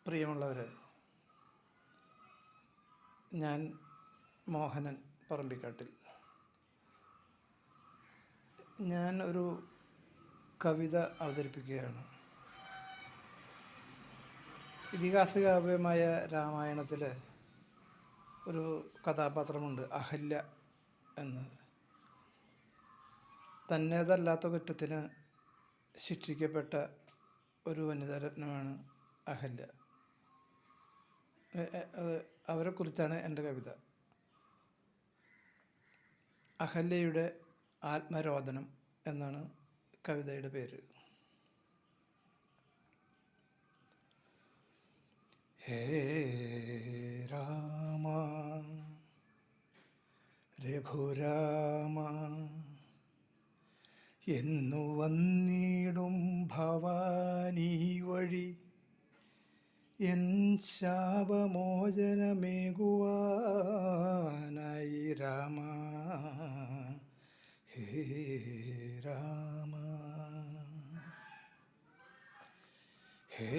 പ്രിയമുള്ളവരെ, ഞാൻ മോഹനൻ പറമ്പിക്കാട്ടിൽ. ഞാൻ ഒരു കവിത അവതരിപ്പിക്കുകയാണ്. ഇതിഹാസകാവ്യമായ രാമായണത്തിൽ ഒരു കഥാപാത്രമുണ്ട്, അഹല്യ എന്ന്. തന്നേതല്ലാത്ത കുറ്റത്തിന് ശിക്ഷിക്കപ്പെട്ട ഒരു വനിതാരത്നമാണ് അഹല്യ. അവരെക്കുറിച്ചാണ് എൻ്റെ കവിത. അഹല്യയുടെ ആത്മരോദനം എന്നാണ് കവിതയുടെ പേര്. ഹേ രാമ രഘുരാമ, എന്നു വന്നിടും ഭവാനീ വഴി എൻ ശാപമോചനമേകുവാനായി രാമ. ഹേ രാമ, ഹേ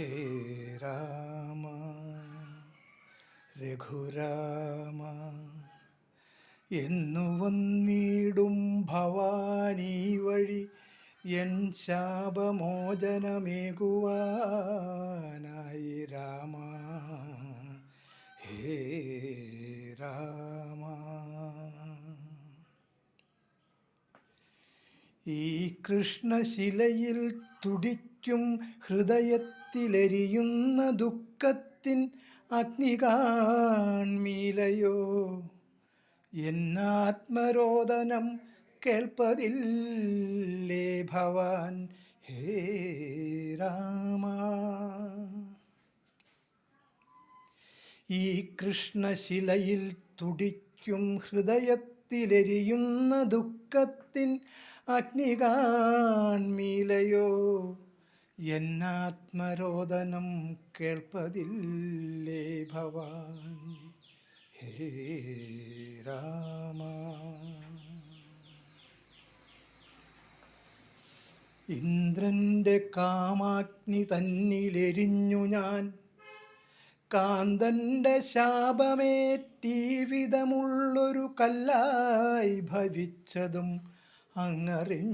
രാമ രഘുരാമ, എന്നു വന്നിടും ഭവാനീ വഴി എൻ ശാപമോചനമേകുവാനായി രാമ. ഹേ രാമ, ഈ കൃഷ്ണശിലയിൽ തുടിക്കും ഹൃദയത്തിലെരിയുന്ന ദുഃഖത്തിൻ അഗ്നി കാൺമീലയോ, എന്നാത്മരോദനം കേൾപ്പതില്ലേ ഭവാൻ. ഹേ രാമ, ഈ കൃഷ്ണശിലയിൽ തുടിക്കും ഹൃദയത്തിലെരിയുന്ന ദുഃഖത്തിൻ അഗ്നി കാൺമീലയോ, എന്നാത്മരോദനം കേൾപ്പതില്ലേ ഭവാൻ. ഹേ രാമ, ഇന്ദ്രൻ്റെ കാമാഗ്നി തന്നിലെരിഞ്ഞു ഞാൻ, കാന്തൻ്റെ ശാപമേറ്റീ വിധമുള്ളൊരു കല്ലായി ഭവിച്ചതും അങ്ങറിഞ്ഞിലയോ.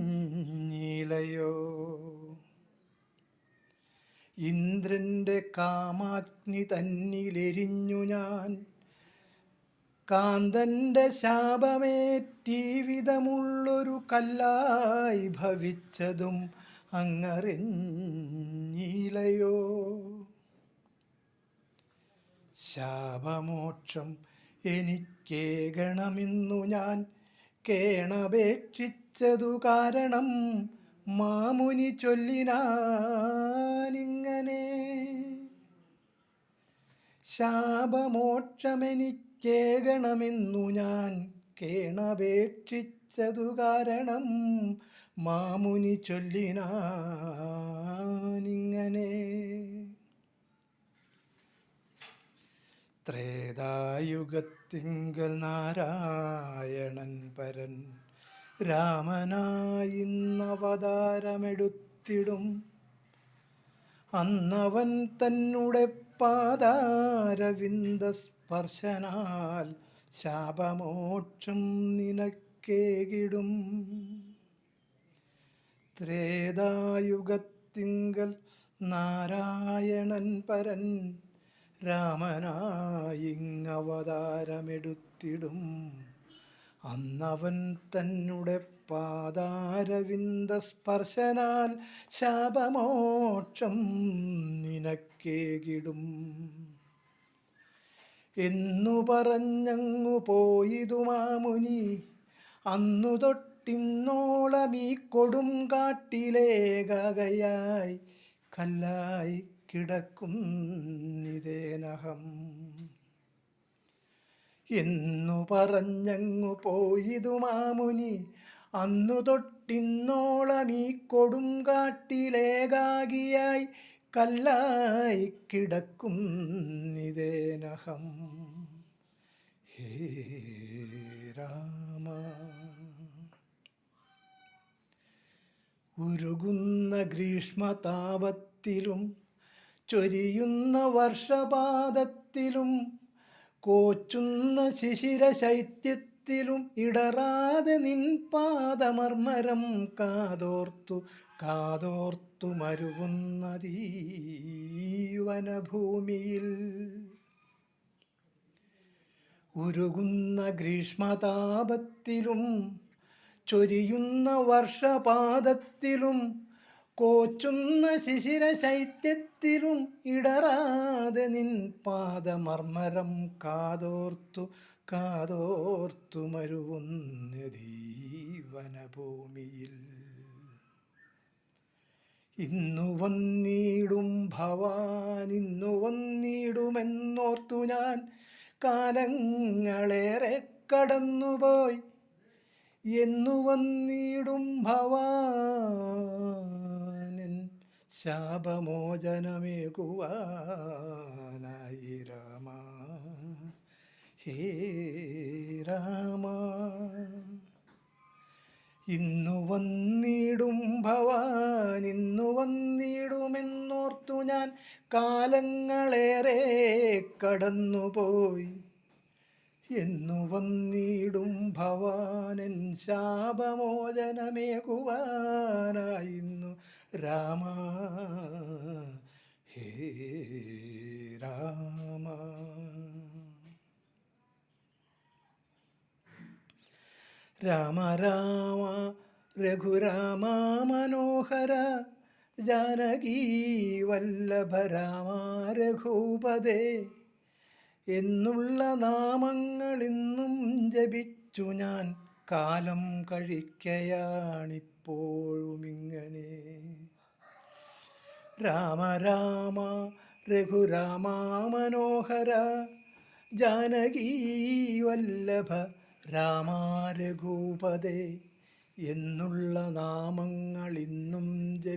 ഇന്ദ്രൻ്റെ കാമാഗ്നി തന്നിലെരിഞ്ഞു ഞാൻ, കാന്തൻ്റെ ശാപമേറ്റീ വിധമുള്ളൊരു കല്ലായി ഭവിച്ചതും അങ്ങറിഞ്ഞിലയോ. ശാപമോക്ഷം എനിക്കേകണമെന്നു ഞാൻ കേണപേക്ഷിച്ചതു കാരണം മാമുനി ചൊല്ലിനാനിങ്ങനെ. ശാപമോക്ഷമെനിക്കേകണമെന്നു ഞാൻ കേണപേക്ഷിച്ചതു കാരണം മാമുനി ചൊല്ലിനാനിങ്ങനെ. ത്രേതായുഗത്തിങ്കൽ നാരായണൻ പരൻ രാമനായിന്നവതാരമെടുത്തിടും. അന്നവൻ തന്നെ പാദാരവിന്ദ സ്പർശനാൽ ശാപമോക്ഷം നിനക്കേകിടും. ത്രേതായുഗത്തിങ്കൽ നാരായണൻ പരൻ രാമനായിങ്ങവതാരമെടുത്തിടും. അന്നവൻ തന്നെ പാദാരവിന്ദ സ്പർശനാൽ ശാപമോക്ഷം നിനക്കേകിടും. എന്നു പറഞ്ഞങ്ങു പോയിതു മാമുനി, അന്നു തൊട്ടിന്നോളമീ കൊടും കാട്ടിലേകയായി കല്ലായി കിടക്കുന്നിതേനഹം. എന്നു പറഞ്ഞങ്ങു പോയിതു മാമുനി, അന്നു തൊട്ടിന്നോളമീ കൊടും കാട്ടിലേകാകിയായി കല്ലായി കിടക്കുന്നിതേനഹം. ഹേ രാമ, ഉരുകുന്ന ഗ്രീഷ്മതാപത്തിലും ചൊരിയുന്ന വർഷപാതത്തിലും കോച്ചുന്ന ശിശിര ശൈത്യത്തിലും ഇടറാതെ നിൻ പാദമർമരം കാതോർത്തു കാതോർത്തു മരുവുന്നതീ വനഭൂമിയിൽ. ഉരുകുന്ന ഗ്രീഷ്മതാപത്തിലും ചൊരിയുന്ന വർഷപാതത്തിലും കോച്ചുന്ന ശിശിര ശൈത്യത്തിലും ഇടറാതെ നിൻ പാദമർമരം കാതോർത്തു കാതോർത്തു മരുവുന്നതീ വനഭൂമിയിൽ. ഇന്നു വന്നിടും ഭവാൻ, ഇന്നു വന്നിടുമെന്നോർത്തു ഞാൻ കാലങ്ങളേറെ കടന്നുപോയി. എന്നു വന്നിടും ഭവാൻ ശാപമോചനമേകുവാനായി രാമ, ഹേ രാമ. ഇന്നു വന്നിടും ഭവാൻ, ഇന്നു വന്നിടുമെന്നോർത്തു ഞാൻ കാലങ്ങളേറെ കടന്നുപോയി. എന്നു വന്നിടും ഭവാനൻ ശാപമോചനമേകുവാനായിന്നു രാമ, ഹേ രാമ. രാമ രാമ രഘുരാമ മനോഹര ജാനകീ വല്ലഭ രാമ രഘുപതേ എന്നുള്ള നാമങ്ങളിന്നും ജപിച്ചു ഞാൻ കാലം കഴിക്കയാണിപ്പോഴുമിങ്ങനെ. രാമ രാമ രഘുരാമ മനോഹര ജാനകീ വല്ലഭ രാമ രഘുപതേ എന്നുള്ള നാമങ്ങളിന്നും